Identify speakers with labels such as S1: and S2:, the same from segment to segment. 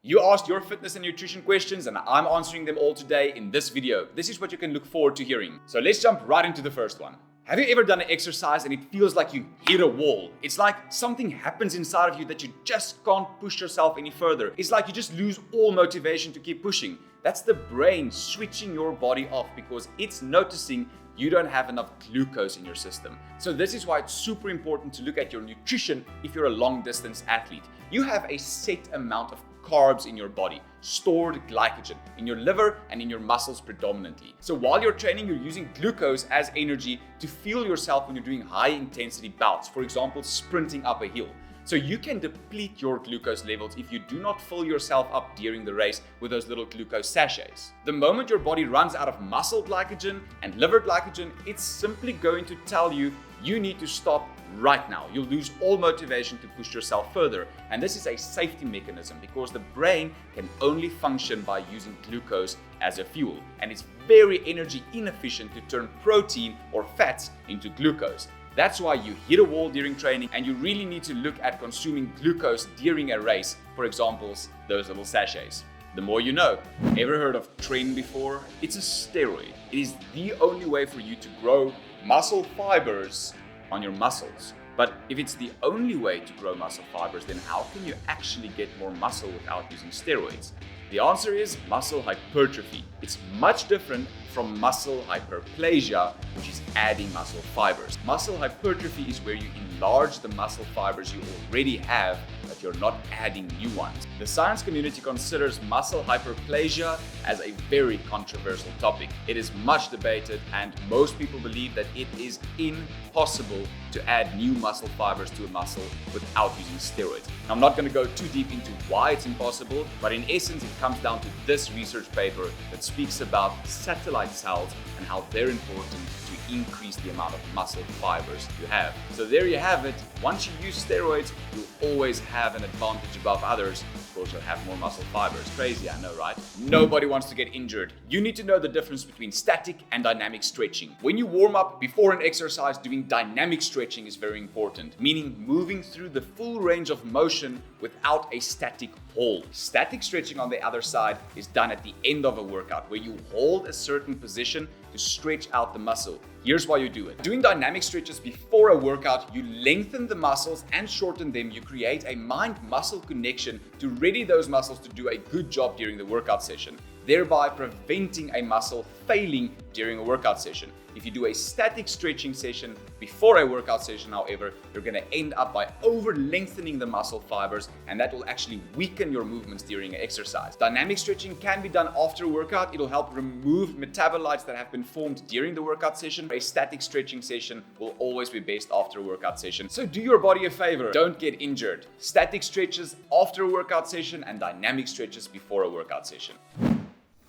S1: You asked your fitness and nutrition questions and I'm answering them all today in this video. This is what you can look forward to hearing. So let's jump right into the first one. Have you ever done an exercise and it feels like you hit a wall? It's like something happens inside of you that you just can't push yourself any further. It's like you just lose all motivation to keep pushing. That's the brain switching your body off because it's noticing you don't have enough glucose in your system. So this is why it's super important to look at your nutrition if you're a long distance athlete. You have a set amount of carbs in your body, stored glycogen in your liver and in your muscles predominantly. So while you're training, you're using glucose as energy to fuel yourself when you're doing high intensity bouts, for example, sprinting up a hill. So you can deplete your glucose levels if you do not fill yourself up during the race with those little glucose sachets. The moment your body runs out of muscle glycogen and liver glycogen, it's simply going to tell you you need to stop right now. You'll lose all motivation to push yourself further. And this is a safety mechanism because the brain can only function by using glucose as a fuel. And it's very energy inefficient to turn protein or fats into glucose. That's why you hit a wall during training and you really need to look at consuming glucose during a race. For example, those little sachets. The more you know. Ever heard of tren before? It's a steroid. It is the only way for you to grow muscle fibers on your muscles. But if it's the only way to grow muscle fibers, then how can you actually get more muscle without using steroids? The answer is muscle hypertrophy. It's much different from muscle hyperplasia, which is adding muscle fibers. Muscle hypertrophy is where you enlarge the muscle fibers you already have, but you're not adding new ones. The science community considers muscle hyperplasia as a very controversial topic. It is much debated, and most people believe that it is impossible to add new muscle fibers to a muscle without using steroids. Now, I'm not going to go too deep into why it's impossible, but in essence, it comes down to this research paper that speaks about satellite cells and how they're important to increase the amount of muscle fibers you have. So there you have it. Once you use steroids, you'll always have an advantage above others. Of course, you'll have more muscle fibers. Crazy, I know, right? Nobody wants to get injured. You need to know the difference between static and dynamic stretching. When you warm up before an exercise, doing dynamic stretching is very important, meaning moving through the full range of motion without a static hold. Static stretching, on the other side, is done at the end of a workout where you hold a certain position to stretch out the muscle. Here's why you do it. Doing dynamic stretches before a workout, you lengthen the muscles and shorten them. You create a mind-muscle connection to ready those muscles to do a good job during the workout session, thereby preventing a muscle failing during a workout session. If you do a static stretching session before a workout session, however, you're going to end up by over-lengthening the muscle fibers, and that will actually weaken your movements during an exercise. Dynamic stretching can be done after a workout. It'll help remove metabolites that have been formed during the workout session. A static stretching session will always be best after a workout session. So do your body a favor. Don't get injured. Static stretches after a workout session and dynamic stretches before a workout session.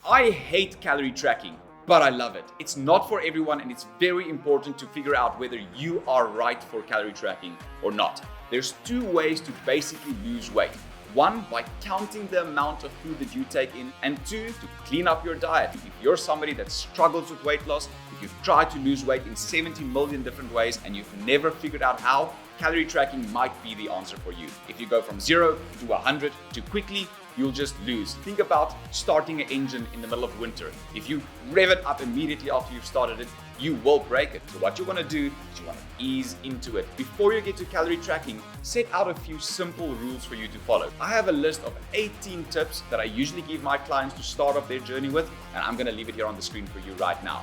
S1: I hate calorie tracking, but I love it. It's not for everyone, and it's very important to figure out whether you are right for calorie tracking or not. There's two ways to basically lose weight. One, by counting the amount of food that you take in, and two, to clean up your diet. If you're somebody that struggles with weight loss, if you've tried to lose weight in 70 million different ways and you've never figured out how, calorie tracking might be the answer for you. If you go from 0 to 100 too quickly, you'll just lose. Think about starting an engine in the middle of winter. If you rev it up immediately after you've started it, you will break it. So what you want to do is you want to ease into it. Before you get to calorie tracking, set out a few simple rules for you to follow. I have a list of 18 tips that I usually give my clients to start off their journey with, and I'm going to leave it here on the screen for you right now.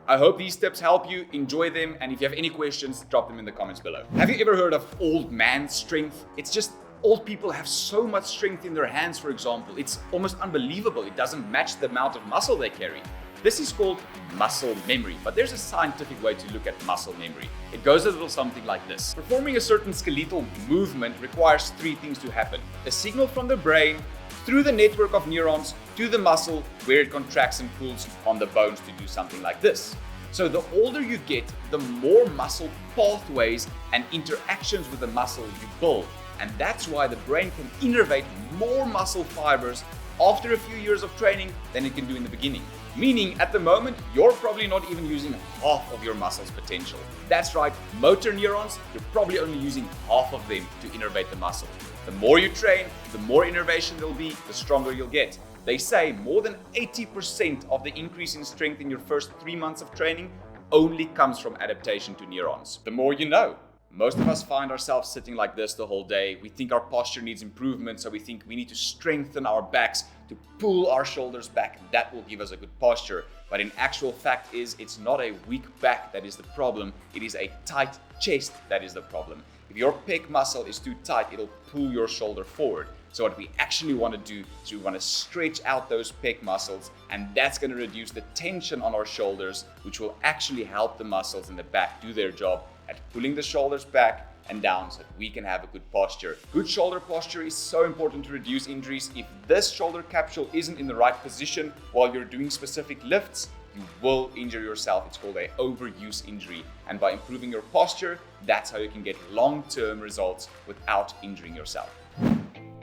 S1: I hope these tips help you, enjoy them, and if you have any questions, drop them in the comments below. Have you ever heard of old man strength? It's just old people have so much strength in their hands, for example. It's almost unbelievable. It doesn't match the amount of muscle they carry. This is called muscle memory, but there's a scientific way to look at muscle memory. It goes a little something like this. Performing a certain skeletal movement requires three things to happen. A signal from the brain, through the network of neurons, to the muscle where it contracts and pulls on the bones to do something like this. So the older you get, the more muscle pathways and interactions with the muscle you build. And that's why the brain can innervate more muscle fibers after a few years of training than it can do in the beginning. Meaning, at the moment, you're probably not even using half of your muscle's potential. That's right, motor neurons, you're probably only using half of them to innervate the muscle. The more you train, the more innervation there'll be, the stronger you'll get. They say more than 80% of the increase in strength in your first 3 months of training only comes from adaptation to neurons. The more you know. Most of us find ourselves sitting like this the whole day. We think our posture needs improvement, so we think we need to strengthen our backs to pull our shoulders back, and that will give us a good posture. But in actual fact it's not a weak back that is the problem, it is a tight chest that is the problem. If your pec muscle is too tight, it'll pull your shoulder forward. So what we actually want to do is we want to stretch out those pec muscles, and that's going to reduce the tension on our shoulders, which will actually help the muscles in the back do their job at pulling the shoulders back and down so that we can have a good posture. Good shoulder posture is so important to reduce injuries. If this shoulder capsule isn't in the right position while you're doing specific lifts, you will injure yourself. It's called an overuse injury. And by improving your posture, that's how you can get long-term results without injuring yourself.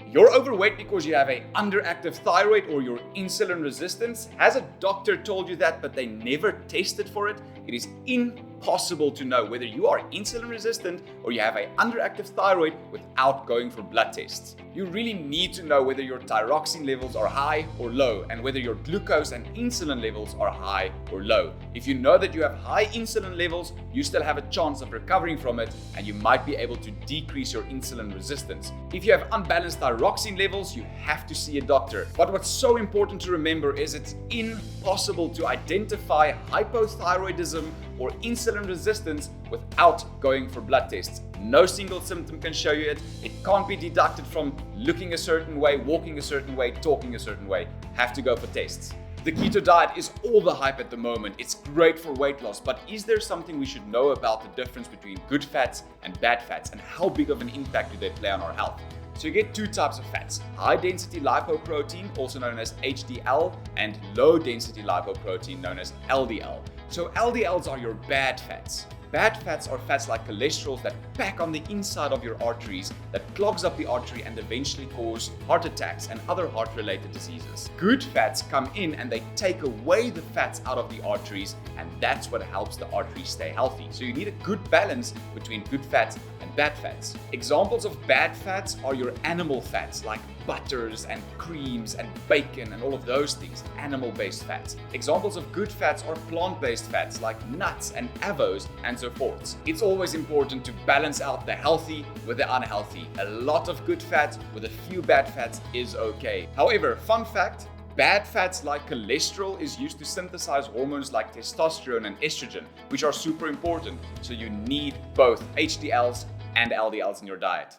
S1: You're overweight because you have an underactive thyroid or your insulin resistance. Has a doctor told you that, but they never tested for it? It is impossible to know whether you are insulin resistant or you have an underactive thyroid without going for blood tests. You really need to know whether your thyroxine levels are high or low, and whether your glucose and insulin levels are high or low. If you know that you have high insulin levels, you still have a chance of recovering from it, and you might be able to decrease your insulin resistance. If you have unbalanced thyroxine levels, you have to see a doctor. But what's so important to remember is it's impossible to identify hypothyroidism or insulin resistance without going for blood tests. No single symptom can show you it. It can't be deducted from looking a certain way, walking a certain way, talking a certain way. Have to go for tests. The keto diet is all the hype at the moment. It's great for weight loss, but is there something we should know about the difference between good fats and bad fats, and how big of an impact do they play on our health? So you get two types of fats: high density lipoprotein, also known as HDL, and low density lipoprotein, known as LDL. So LDLs are your bad fats. Bad fats are fats like cholesterol that pack on the inside of your arteries, that clogs up the artery and eventually cause heart attacks and other heart-related diseases. Good fats come in and they take away the fats out of the arteries, and that's what helps the arteries stay healthy. So you need a good balance between good fats and bad fats. Examples of bad fats are your animal fats like butters and creams and bacon and all of those things, animal-based fats. Examples of good fats are plant-based fats like nuts and avos and so forth. It's always important to balance out the healthy with the unhealthy. A lot of good fats with a few bad fats is okay. However, fun fact, bad fats like cholesterol is used to synthesize hormones like testosterone and estrogen, which are super important. So you need both HDLs and LDLs in your diet.